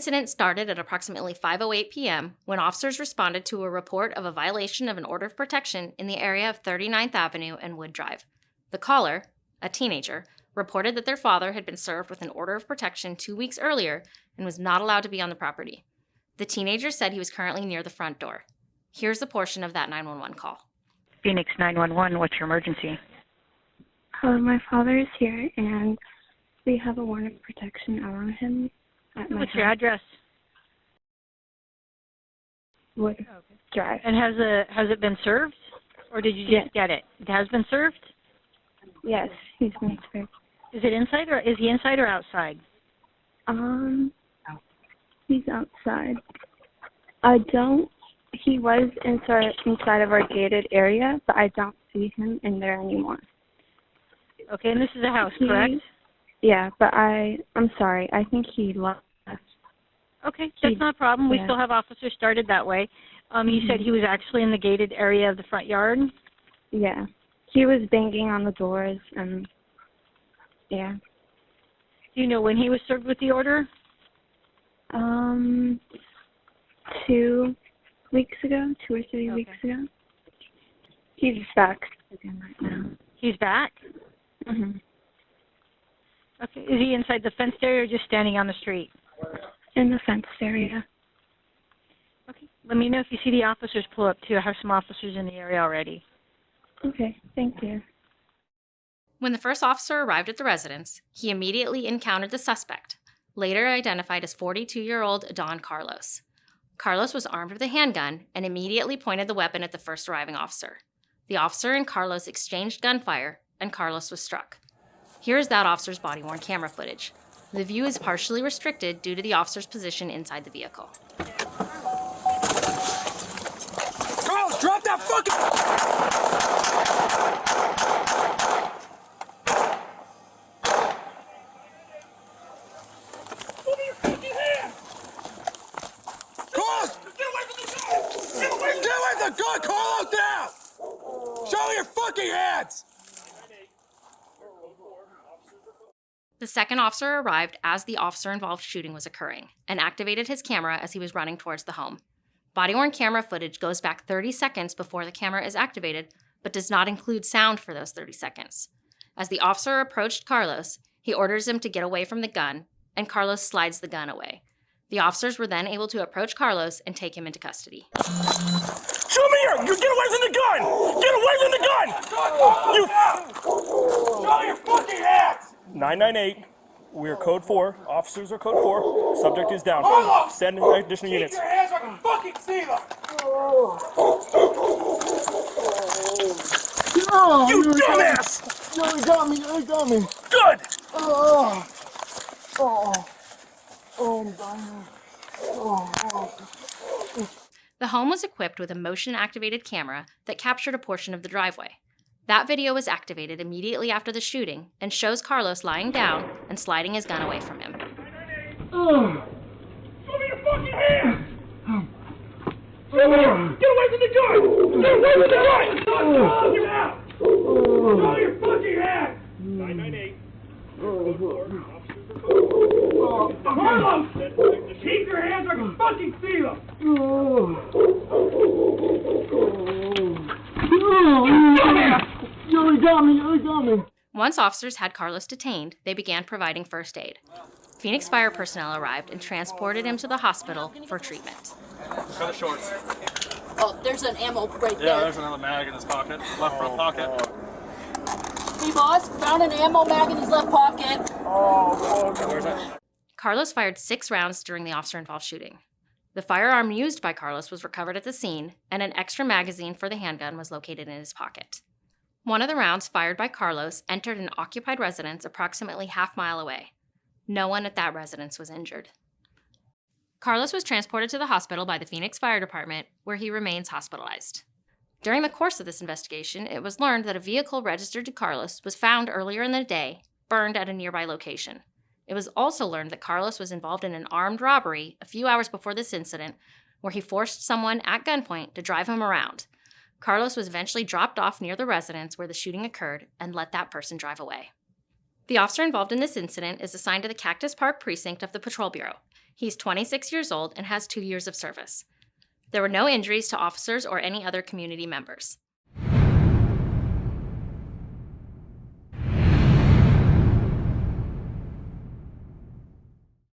incident started at approximately 5:08 p.m. when officers responded to a report of a violation of an order of protection in the area of 39th Avenue and Wood Drive. The caller, a teenager, reported that their father had been served with an order of protection 2 weeks earlier and was not allowed to be on the property. The teenager said he was currently near the front door. Here's a portion of that 911 call. Phoenix 911, what's your emergency? My father is here, and we have a warrant of protection out on him at my What's house. your address? Wood Drive. And has it been served, or did you just get it? It has been served? Yes, he's been served. Is he inside or outside? He's outside. He was inside of our gated area, but I don't see him in there anymore. Okay, and this is a house, correct? Yeah, but I'm sorry. I think he left. Okay, that's not a problem. We still have officers started that way. You said he was actually in the gated area of the front yard? Yeah. He was banging on the doors, and yeah. Do you know when he was served with the order? 2 weeks ago, 2 or 3 weeks ago. He's back again right now. He's back? Mm-hmm. Okay, is he inside the fenced area or just standing on the street? In the fenced area. Okay, let me know if you see the officers pull up too. I have some officers in the area already. Okay, thank you. When the first officer arrived at the residence, he immediately encountered the suspect, later identified as 42-year-old Don Carlos. Carlos was armed with a handgun and immediately pointed the weapon at the first arriving officer. The officer and Carlos exchanged gunfire, and Carlos was struck. Here is that officer's body-worn camera footage. The view is partially restricted due to the officer's position inside the vehicle. Carlos, drop that fucking... Gun, Carlos, down! Show me your fucking hands! The second officer arrived as the officer-involved shooting was occurring and activated his camera as he was running towards the home. Body-worn camera footage goes back 30 seconds before the camera is activated, but does not include sound for those 30 seconds. As the officer approached Carlos, he orders him to get away from the gun, and Carlos slides the gun away. The officers were then able to approach Carlos and take him into custody. Show me here! You get away from the gun! Get away from the gun! You... Show your fucking hands! 998. We're code 4. Officers are code 4. Subject is down. Send additional units. Keep your hands so I can fucking see them! You dumbass! No, he got me. Good! I'm dying. The home was equipped with a motion-activated camera that captured a portion of the driveway. That video was activated immediately after the shooting and shows Carlos lying down and sliding his gun away from him. Show me your fucking hands! Get away from the gun! Get away from the gun! Calm you out! Show your fucking hands! 998. Carlos! Keep your hands so I can fucking see them! You got me. Once officers had Carlos detained, they began providing first aid. Phoenix fire personnel arrived and transported him to the hospital for treatment. Show the shorts. Oh, there's an ammo right there. Yeah, there's another mag in his pocket. Left front pocket. Hey, boss, found an ammo mag in his left pocket. Where's that? Carlos fired 6 rounds during the officer-involved shooting. The firearm used by Carlos was recovered at the scene, and an extra magazine for the handgun was located in his pocket. One of the rounds fired by Carlos entered an occupied residence approximately half-mile away. No one at that residence was injured. Carlos was transported to the hospital by the Phoenix Fire Department, where he remains hospitalized. During the course of this investigation, it was learned that a vehicle registered to Carlos was found earlier in the day, burned at a nearby location. It was also learned that Carlos was involved in an armed robbery a few hours before this incident, where he forced someone at gunpoint to drive him around. Carlos was eventually dropped off near the residence where the shooting occurred and let that person drive away. The officer involved in this incident is assigned to the Cactus Park Precinct of the Patrol Bureau. He's 26 years old and has 2 years of service. There were no injuries to officers or any other community members.